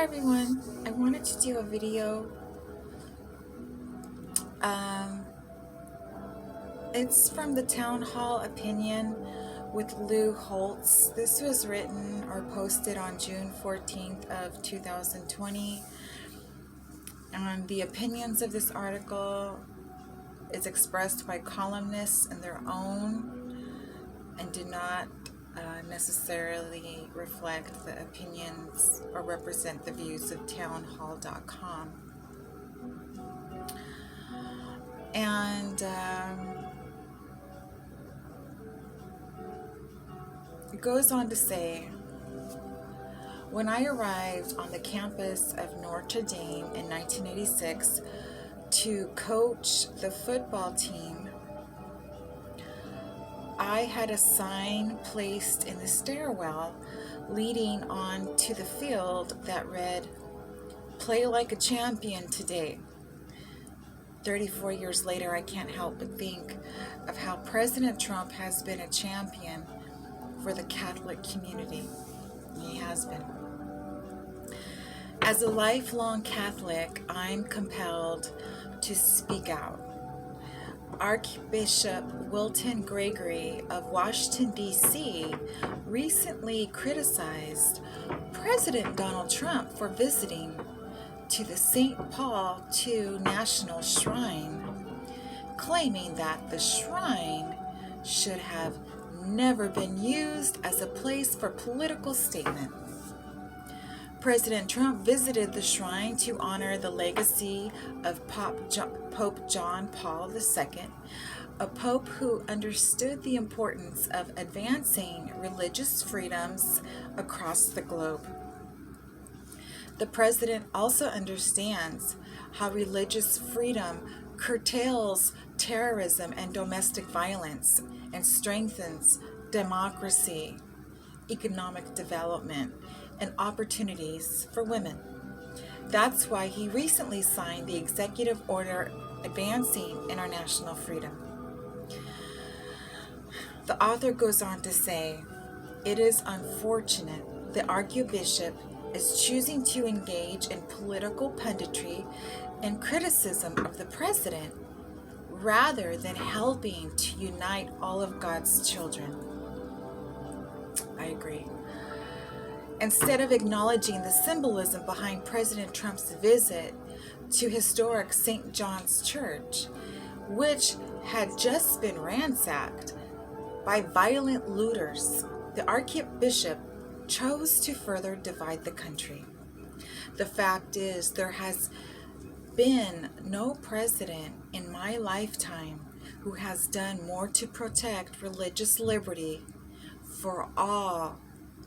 Hi everyone, I wanted to do a video. Um, it's from the Town Hall Opinion with Holtz. This was written or posted on June 14th of 2020. And the opinions of this article is expressed by columnists in their own and do not necessarily reflect the opinions or represent the views of townhall.com. And it goes on to say, when I arrived on the campus of Notre Dame in 1986 to coach the football team, I had a sign placed in the stairwell leading on to the field that read, "Play like a champion today." 34 years later, I can't help but think of how President Trump has been a champion for the Catholic community. He has been. As a lifelong Catholic, I'm compelled to speak out. Archbishop Wilton Gregory of Washington, D.C. recently criticized President Donald Trump for visiting to the St. Paul II National Shrine, claiming that the shrine should have never been used as a place for political statement. President Trump visited the shrine to honor the legacy of Pope John Paul II, a pope who understood the importance of advancing religious freedoms across the globe. The president also understands how religious freedom curtails terrorism and domestic violence and strengthens democracy, economic development, and opportunities for women. That's why he recently signed the executive order advancing international freedom. The author goes on to say, "It is unfortunate the Archbishop is choosing to engage in political punditry and criticism of the president rather than helping to unite all of God's children." I agree. Instead of acknowledging the symbolism behind President Trump's visit to historic St. John's Church, which had just been ransacked by violent looters, the Archbishop chose to further divide the country. The fact is, there has been no president in my lifetime who has done more to protect religious liberty for all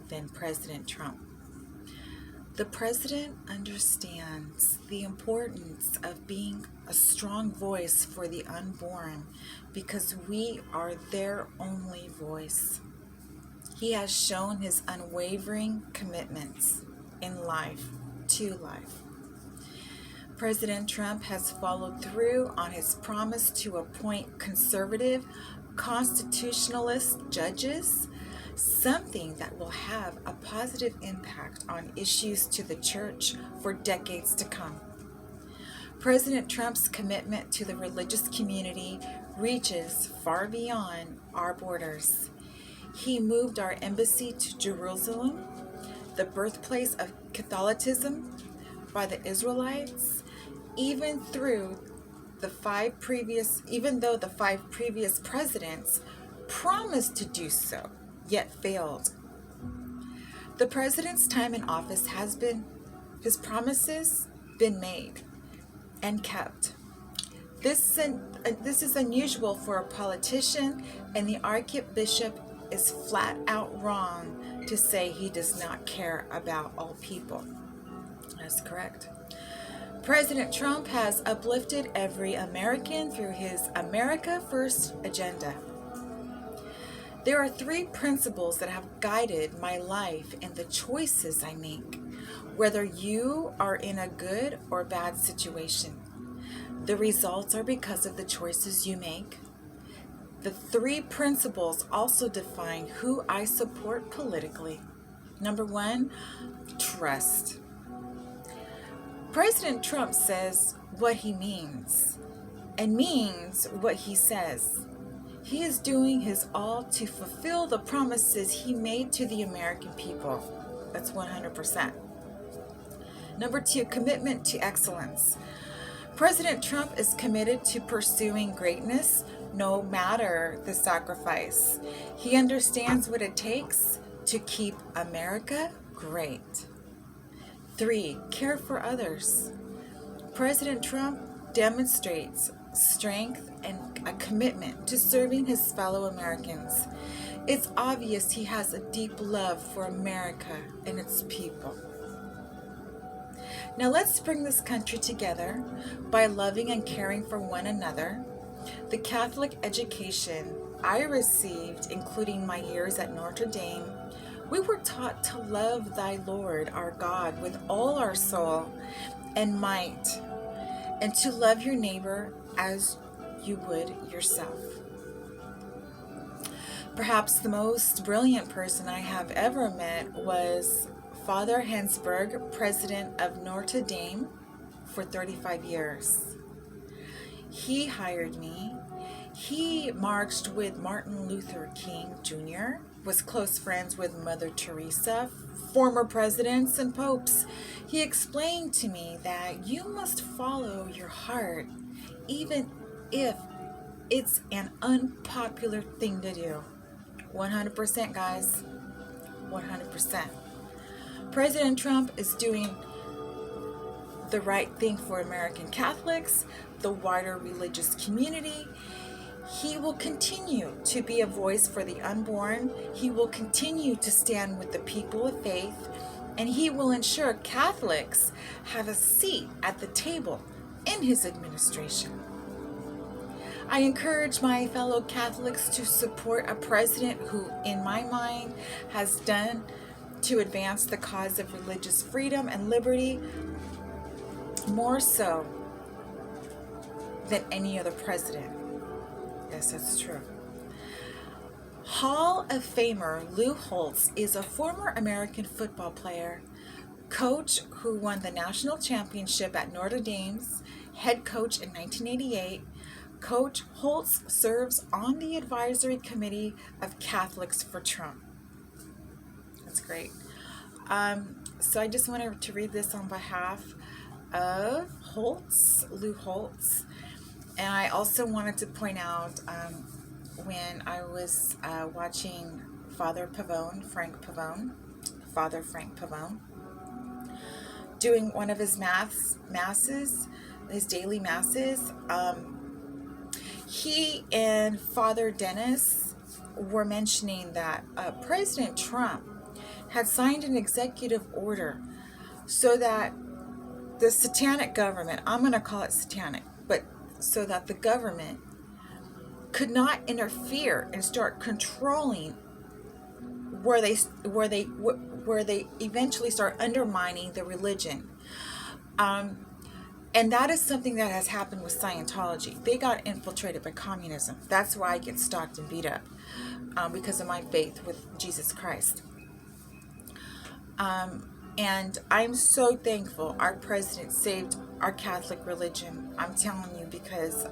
than President Trump. The president understands the importance of being a strong voice for the unborn because we are their only voice. He has shown his unwavering commitments in life to life. President Trump has followed through on his promise to appoint conservative, constitutionalist judges, something that will have a positive impact on issues to the church for decades to come. President Trump's commitment to the religious community reaches far beyond our borders. He moved our embassy to Jerusalem, the birthplace of Catholicism by the Israelites, even though the five previous presidents promised to do so, yet failed. The president's time in office his promises been made and kept. This is unusual for a politician, and the Archbishop is flat out wrong to say he does not care about all people. That's correct. President Trump has uplifted every American through his America First agenda. There are 3 principles that have guided my life and the choices I make, whether you are in a good or bad situation. The results are because of the choices you make. The 3 principles also define who I support politically. Number 1, trust. President Trump says what he means and means what he says. He is doing his all to fulfill the promises he made to the American people. That's 100%. Number 2, commitment to excellence. President Trump is committed to pursuing greatness no matter the sacrifice. He understands what it takes to keep America great. 3, care for others. President Trump demonstrates strength and a commitment to serving his fellow Americans. It's obvious he has a deep love for America and its people. Now let's bring this country together by loving and caring for one another. The Catholic education I received, including my years at Notre Dame, we were taught to love thy Lord our God with all our soul and might, and to love your neighbor as you would yourself. Perhaps the most brilliant person I have ever met was Father Hansberg, president of Notre Dame for 35 years. He hired me. He marched with Martin Luther King Jr., was close friends with Mother Teresa, former presidents and popes. He explained to me that you must follow your heart, even if it's an unpopular thing to do. 100%, guys. 100%. President Trump is doing the right thing for American Catholics, the wider religious community. He will continue to be a voice for the unborn. He will continue to stand with the people of faith, and he will ensure Catholics have a seat at the table in his administration. I encourage my fellow Catholics to support a president who, in my mind, has done to advance the cause of religious freedom and liberty more so than any other president. Yes, that's true. Hall of Famer Lou Holtz is a former American football player, coach who won the national championship at Notre Dame's, head coach in 1988. Coach Holtz serves on the advisory committee of Catholics for Trump. That's great. So I just wanted to read this on behalf of Holtz, Lou Holtz. And I also wanted to point out when I was watching Father Frank Pavone, doing one of his masses, his daily masses, he and Father Dennis were mentioning that President Trump had signed an executive order so that the satanic government, I'm going to call it satanic, but so that the government could not interfere and start controlling where they eventually start undermining the religion. And that is something that has happened with Scientology. They got infiltrated by communism. That's why I get stalked and beat up, because of my faith with Jesus Christ. And I'm so thankful our president saved our Catholic religion. I'm telling you, because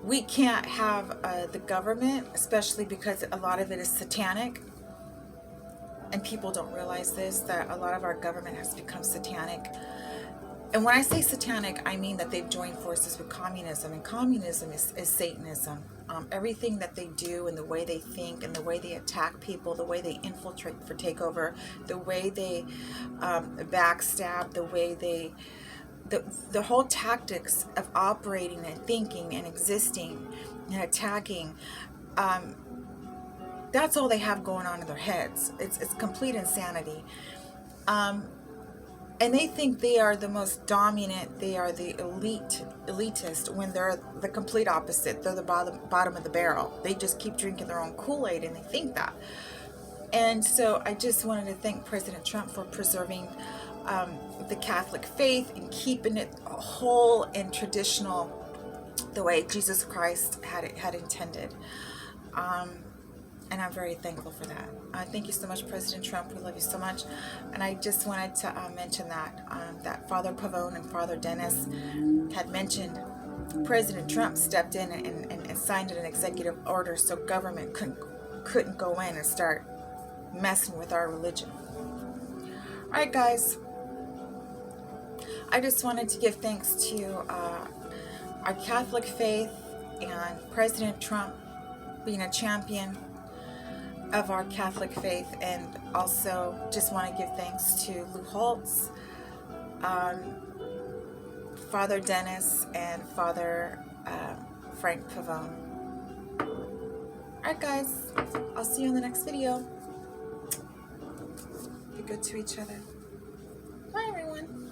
we can't have the government, especially because a lot of it is satanic. And people don't realize this, that a lot of our government has become satanic. And when I say satanic, I mean that they've joined forces with communism. And communism is Satanism. Everything that they do and the way they think and the way they attack people, the way they infiltrate for takeover, the way they backstab, the way they... The whole tactics of operating and thinking and existing and attacking, that's all they have going on in their heads. It's complete insanity. And they think they are the most dominant, they are the elitist, when they're the complete opposite. They're the bottom of the barrel. They just keep drinking their own Kool-Aid, and they think that. And so I just wanted to thank President Trump for preserving the Catholic faith and keeping it whole and traditional the way Jesus Christ had intended. And I'm very thankful for that. Thank you so much, President Trump. We love you so much. And I just wanted to mention that Father Pavone and Father Dennis had mentioned President Trump stepped in and signed an executive order so government couldn't go in and start messing with our religion. All right, guys. I just wanted to give thanks to our Catholic faith and President Trump being a champion of our Catholic faith, and also just want to give thanks to Holtz, Father Dennis, and Father Frank Pavone. Alright guys, I'll see you in the next video. Be good to each other. Bye everyone.